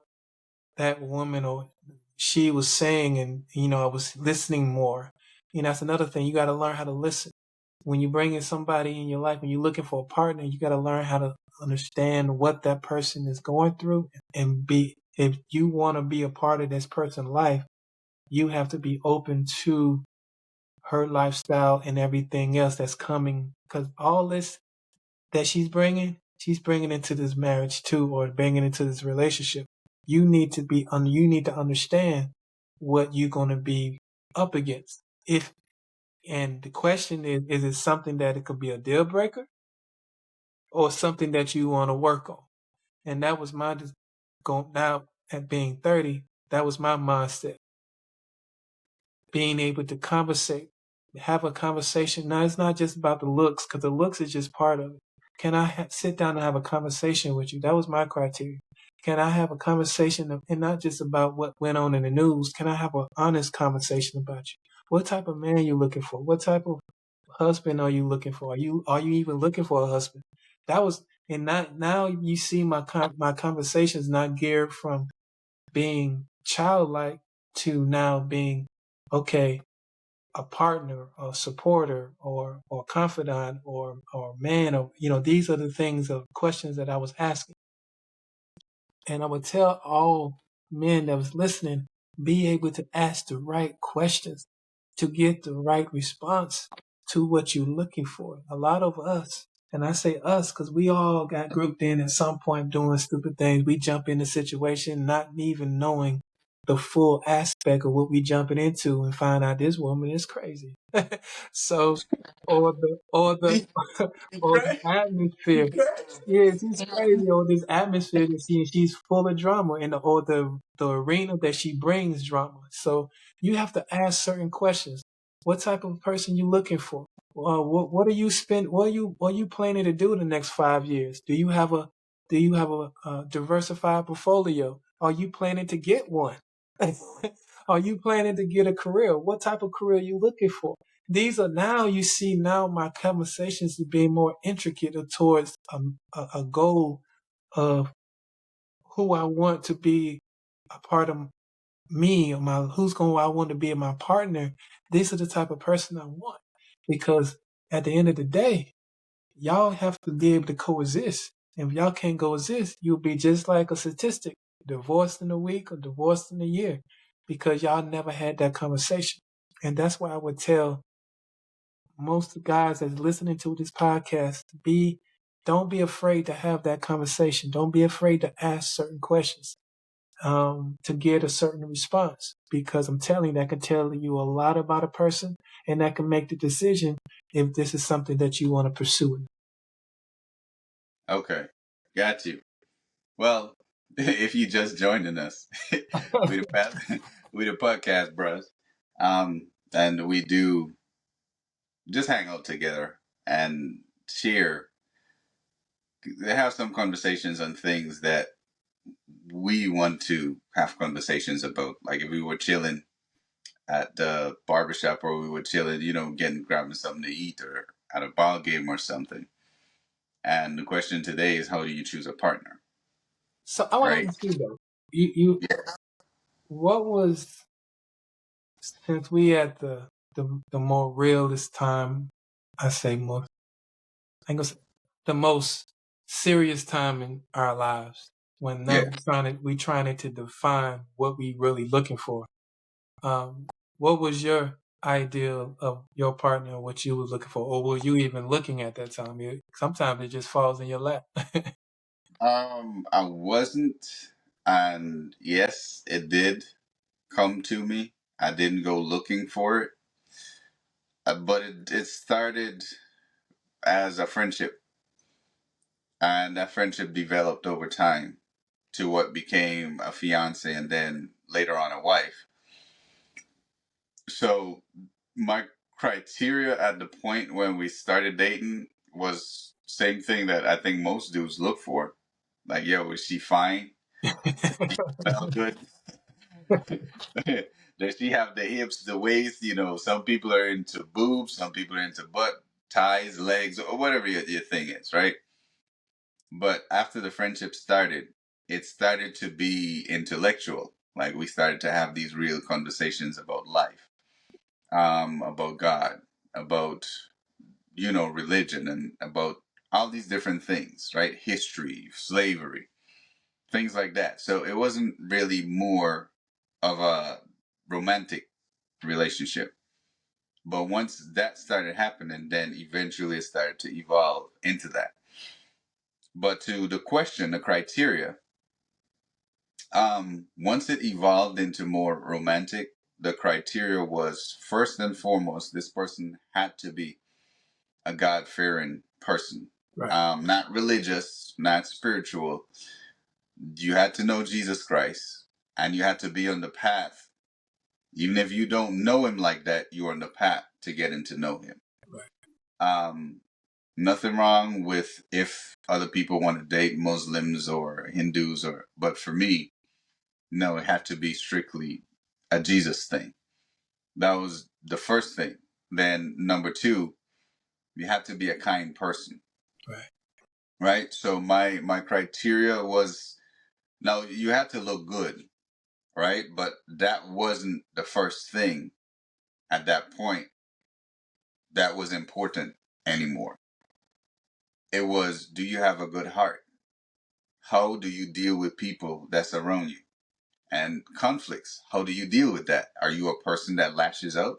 that woman or she was saying, and I was listening more. That's another thing. You got to learn how to listen. When you bring in somebody in your life, when you're looking for a partner, you got to learn how to understand what that person is going through, and if you want to be a part of this person's life, you have to be open to her lifestyle and everything else that's coming, because all this that she's bringing into this marriage too, or bringing into this relationship. You need to understand what you're going to be up against. And the question is it something that it could be a deal breaker, or something that you want to work on? And that was my going now at being 30. That was my mindset. Being able to have a conversation. Now, it's not just about the looks, because the looks is just part of it. Can I sit down and have a conversation with you? That was my criteria. Can I have a conversation, and not just about what went on in the news? Can I have an honest conversation about you? What type of man are you looking for? What type of husband are you looking for? Are you even looking for a husband? That was, and not now you see my conversations not geared from being childlike to now being, okay, a partner, a supporter, or confidant, or man, or these are the things of questions that I was asking. And I would tell all men that was listening, be able to ask the right questions to get the right response to what you're looking for. A lot of us, and I say us because we all got grouped in at some point doing stupid things. We jump in a situation not even knowing the full aspect of what we jumping into and find out this woman is crazy. So, or the He, he or the crazy. He atmosphere. crazy. Yeah, she's crazy. Or this atmosphere that she's full of drama, and or the arena that she brings drama. So you have to ask certain questions. What type of person you looking for? What are you spend? What are you planning to do in the next 5 years? Do you have a diversified portfolio? Are you planning to get one? Are you planning to get a career? What type of career are you looking for? These are now you see now my conversations are being more intricate towards a goal of who I want to be a part of me or my who's going I want to be my partner. These are the type of person I want because at the end of the day, y'all have to be able to coexist. If y'all can't coexist, you'll be just like a statistic, divorced in a week or divorced in a year, because y'all never had that conversation. And that's why I would tell most guys that's listening to this podcast, don't be afraid to have that conversation. Don't be afraid to ask certain questions to get a certain response, because I'm telling you, that can tell you a lot about a person, and that can make the decision if this is something that you want to pursue. Okay, got you. Well, if you just joining us, we the we the podcast bros, and we do just hang out together and share, have some conversations on things that we want to have conversations about. Like if we were chilling at the barbershop, or we were chilling, grabbing something to eat, or at a ball game or something. And the question today is, how do you choose a partner? So I want to Right? ask you though, you Yeah. what was, since we at the more realist time, I say more, I ain't gonna say, the most serious time in our lives, when now Yeah. we trying to define what we really looking for. What was your ideal of your partner, what you was looking for, or were you even looking at that time? Sometimes it just falls in your lap. I wasn't, and yes, it did come to me. I didn't go looking for it, but it started as a friendship, and that friendship developed over time to what became a fiance, and then later on a wife. So my criteria at the point when we started dating was same thing that I think most dudes look for. Like, yo, is she fine? Smell good? Does she have the hips, the waist? Some people are into boobs, some people are into butt, thighs, legs, or whatever your thing is, right? But after the friendship started, it started to be intellectual. Like we started to have these real conversations about life, about God, about religion, and about all these different things, right? History, slavery, things like that. So it wasn't really more of a romantic relationship. But once that started happening, then eventually it started to evolve into that. But to the question, the criteria, once it evolved into more romantic, the criteria was first and foremost, this person had to be a God fearing person. Right. Not religious, not spiritual. You had to know Jesus Christ, and you had to be on the path. Even if you don't know him like that, you're on the path to getting to know him. Right. Um, Nothing wrong with if other people want to date Muslims or Hindus, but for me, no, it had to be strictly a Jesus thing. That was the first thing. Then number two, you have to be a kind person, Right. right? So my criteria was, now you have to look good, right? But that wasn't the first thing at that point that was important anymore. It was, do you have a good heart? How do you deal with people that surround you? And conflicts, how do you deal with that? Are you a person that lashes out?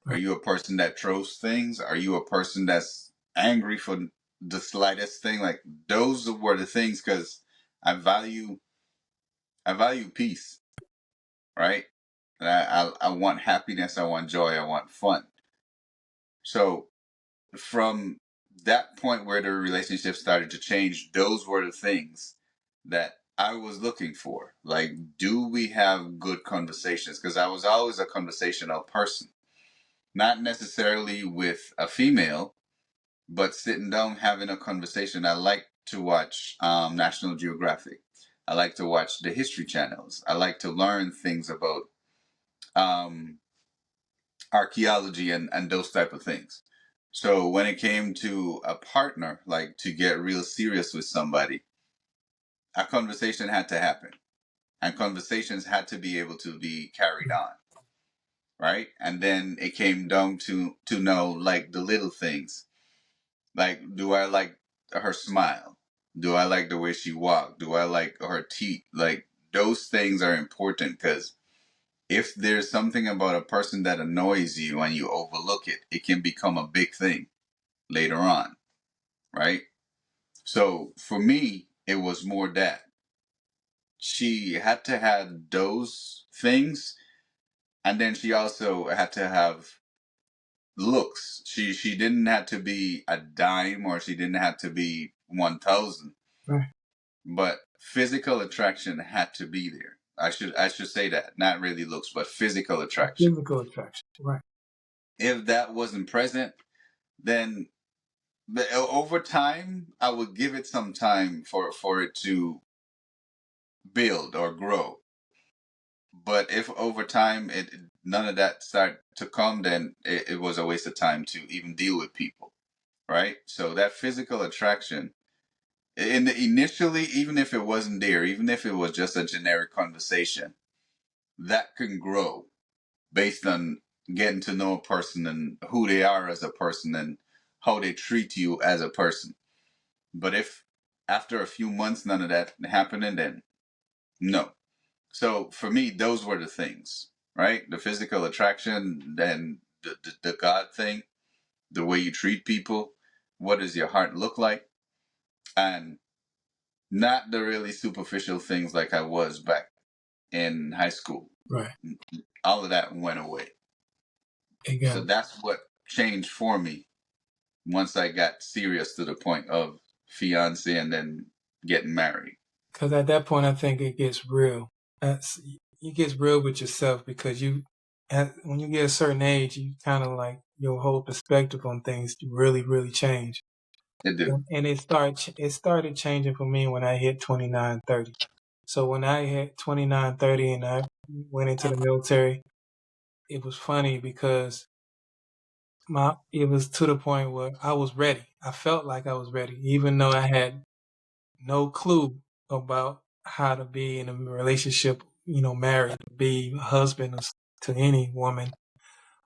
Are Right. you a person that throws things? Are you a person that's angry for the slightest thing? Like those were the things, because I value I value peace, right? And I want happiness, I want joy, I want fun. So from that point where the relationship started to change, those were the things that I was looking for. Like, do we have good conversations? Because I was always a conversational person, not necessarily with a female, but sitting down having a conversation. I like to watch National Geographic. I like to watch the History channels. I like to learn things about um, archaeology and those type of things. So when it came to a partner, like to get real serious with somebody, a conversation had to happen, and conversations had to be able to be carried on, right? And then it came down to know like the little things, like do I like her smile? Do I like the way she walked? Do I like her teeth? Like those things are important because if there's something about a person that annoys you and you overlook it, it can become a big thing later on, right? So for me, it was more that she had to have those things, and then she also had to have looks. She didn't have to be a dime, or she didn't have to be 1,000, Right. but physical attraction had to be there. I should say that, not really looks, but physical attraction. Physical attraction. Right. If that wasn't present, then over time, I would give it some time for it to build or grow. But if over time it none of that start to come, then it was a waste of time to even deal with people, right? So that physical attraction, in the initially, even if it wasn't there, even if it was just a generic conversation, that can grow based on getting to know a person and who they are as a person and how they treat you as a person. But if after a few months none of that happening, then no. So for me, those were the things, right? The physical attraction, then the God thing, the way you treat people, what does your heart look like, and not the really superficial things like I was back in high school. Right. All of that went away. So Again, that's what changed for me once I got serious to the point of fiance and then getting married. because at that point, I think it gets real. You get real with yourself because when you get a certain age, you kind of like your whole perspective on things really, really change. It do. And it started changing for me when I hit 29, 30. So when I hit 29, 30 and I went into the military, it was funny because it was to the point where I was ready. I felt like I was ready, even though I had no clue about how to be in a relationship, married, be a husband to any woman.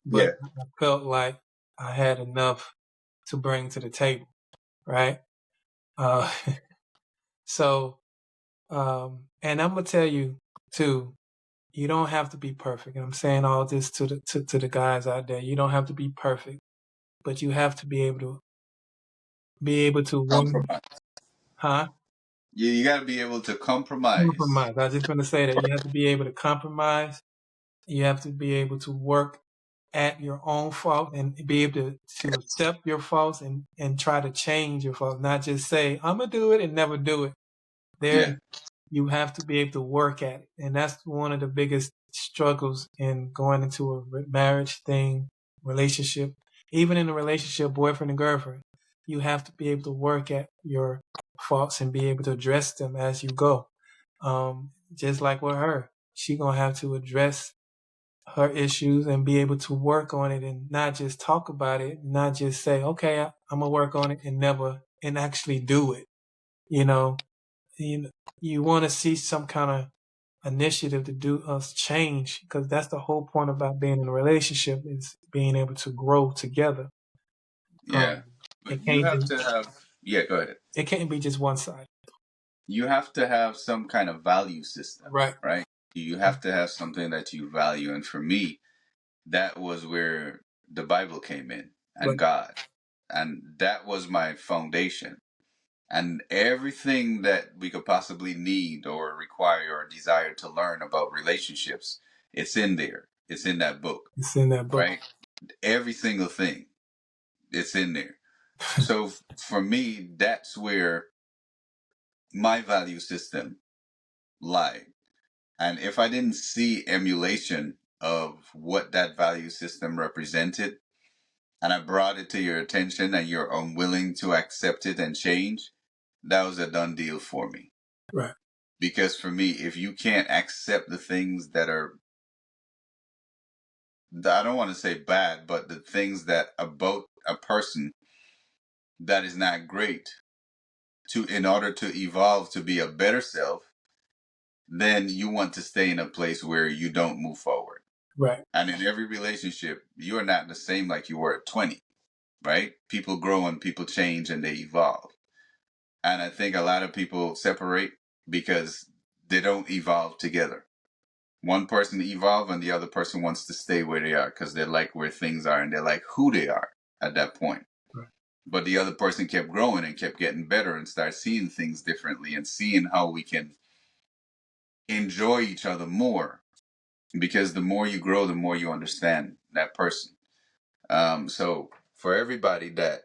But Yeah. I felt like I had enough to bring to the table, right? Uh, so, and I'm gonna tell you too, you don't have to be perfect. And I'm saying all this to the guys out there. You don't have to be perfect, but you have to be able to one, Compromise. huh? You got to be able to compromise. Compromise. I was just gonna say that you have to be able to compromise. You have to be able to work at your own fault and be able to accept your faults and try to change your faults, not just say, I'm gonna do it and never do it. There Yeah. you have to be able to work at it. And that's one of the biggest struggles in going into a marriage thing, relationship, even in a relationship, boyfriend and girlfriend. You have to be able to work at your faults and be able to address them as you go. Just like with her, she gonna have to address her issues and be able to work on it and not just talk about it, not just say, okay, I'm gonna work on it and actually do it. You know, you, you want to see some kind of initiative to do us change because that's the whole point about being in a relationship is being able to grow together. Yeah. Um, But it you can't have be, to have, yeah, go ahead. it can't be just one side. You have to have some kind of value system, Right. right? You have to have something that you value. And for me, that was where the Bible came in and Right. God. And that was my foundation. And everything that we could possibly need or require or desire to learn about relationships, It's in there. It's in that book, It's in that book. right? Every single thing, it's in there. So for me, that's where my value system lied. And if I didn't see emulation of what that value system represented, and I brought it to your attention and you're unwilling to accept it and change, that was a done deal for me. Right. Because for me, if you can't accept the things that are, I don't want to say bad, but the things that about a person that is not great, to in order to evolve to be a better self, then you want to stay in a place where you don't move forward. Right. And in every relationship, you are not the same like you were at 20, right? People grow and people change and they evolve. And I think a lot of people separate because they don't evolve together. One person evolve and the other person wants to stay where they are because they like where things are and they like who they are at that point. Right. But the other person kept growing and kept getting better and start seeing things differently and seeing how we can enjoy each other more, because the more you grow, the more you understand that person. So for everybody that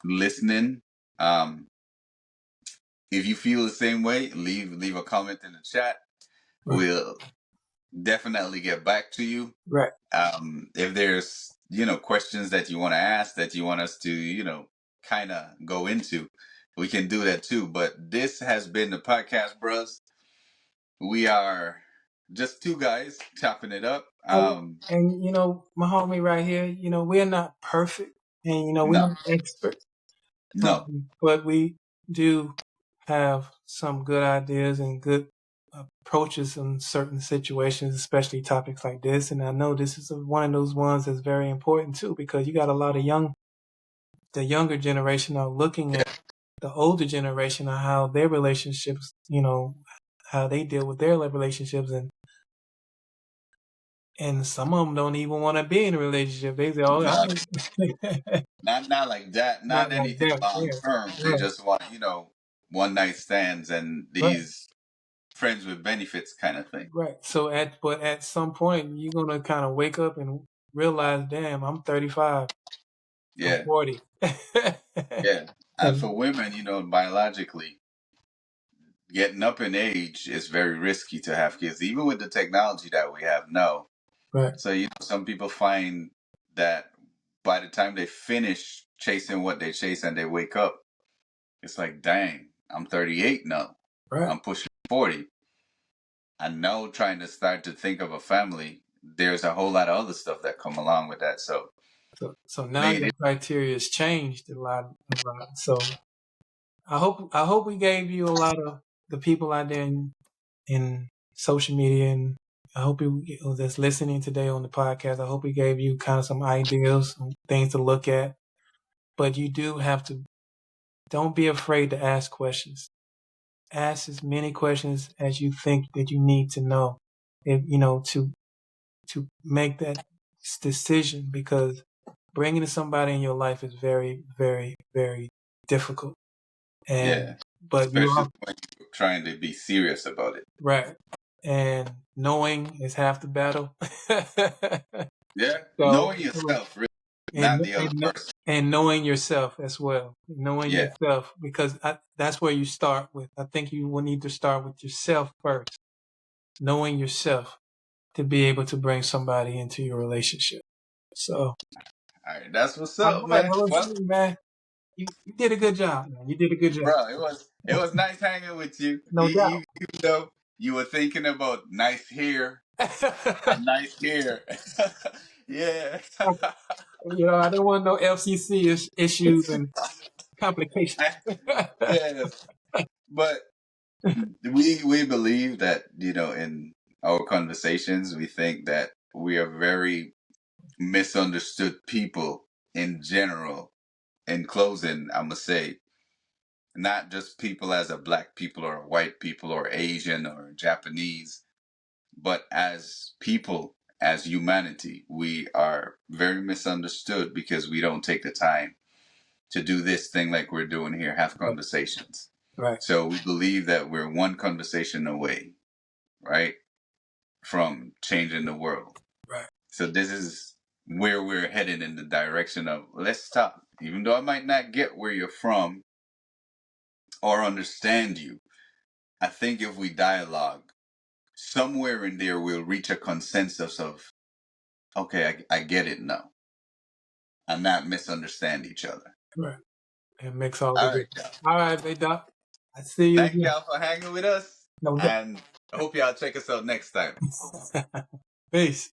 listening, um, if you feel the same way, leave a comment in the chat. Right. We'll definitely get back to you. Right. If there's questions that you want to ask that you want us to kind of go into, we can do that too. But this has been the podcast, bros. We are just two guys chopping it up. And my homie right here, we're not perfect, and we're No, not experts, no, but we do have some good ideas and good approaches in certain situations, especially topics like this. And I know this is one of those ones that's very important too, because you got a lot of the younger generation are looking at the older generation on how their relationships, how they deal with their relationships, and some of them don't even want to be in a relationship. They say, "Oh, no, I not like that. not Not like anything that." long Yeah, term. They right, just want one night stands and right, these friends with benefits kind of thing. right. So at some point, you're gonna kind of wake up and realize, "Damn, I'm 35. I'm Yeah, 40." yeah. And And for women, biologically, getting up in age is very risky to have kids, even with the technology that we have now. right, So, some people find that by the time they finish chasing what they chase and they wake up, it's like, dang, I'm 38 now. right. I'm pushing 40. And now trying to start to think of a family, there's a whole lot of other stuff that come along with that. So, So I now mean, your criteria has changed a lot, a lot. So I hope we gave you a lot of the people out there in social media, and I hope you that's listening today on the podcast. I hope we gave you kind of some ideas, some things to look at. But you do have to, don't be afraid to ask questions. Ask as many questions as you think that you need to know, if to make that decision, because bringing somebody in your life is very, very, very difficult. yeah, And but you especially are when you're trying to be serious about it. right, and knowing is half the battle. Yeah, so knowing yourself, really, and not the other and person. and knowing yourself as well, knowing Yeah, yourself, because that's where you start with. I think you will need to start with yourself first, knowing yourself to be able to bring somebody into your relationship. So, all right, that's what's all up, right, man. well, Well, man, you did a good job, man. You did a good job. bro, it was nice hanging with you. No doubt. Even though you were thinking about nice hair and nice hair, yeah, I don't want no FCC issues and complications. yes. But we believe that in our conversations, we think that we are very misunderstood people in general. In closing, I'm gonna say, not just people as a black people or white people or Asian or Japanese, but as people, as humanity, we are very misunderstood because we don't take the time to do this thing like we're doing here, have conversations. Right. So we believe that we're one conversation away, right, from changing the world. Right. So this is where we're headed, in the direction of, let's stop. Even though I might not get where you're from or understand you, I think if we dialogue, somewhere in there we'll reach a consensus of, okay, I get it now, and not misunderstand each other. Right. It makes all the All right, difference. y'all. All right, big doc. I see you Thank again. y'all for hanging with us, No doubt. and I hope y'all check us out next time. Peace.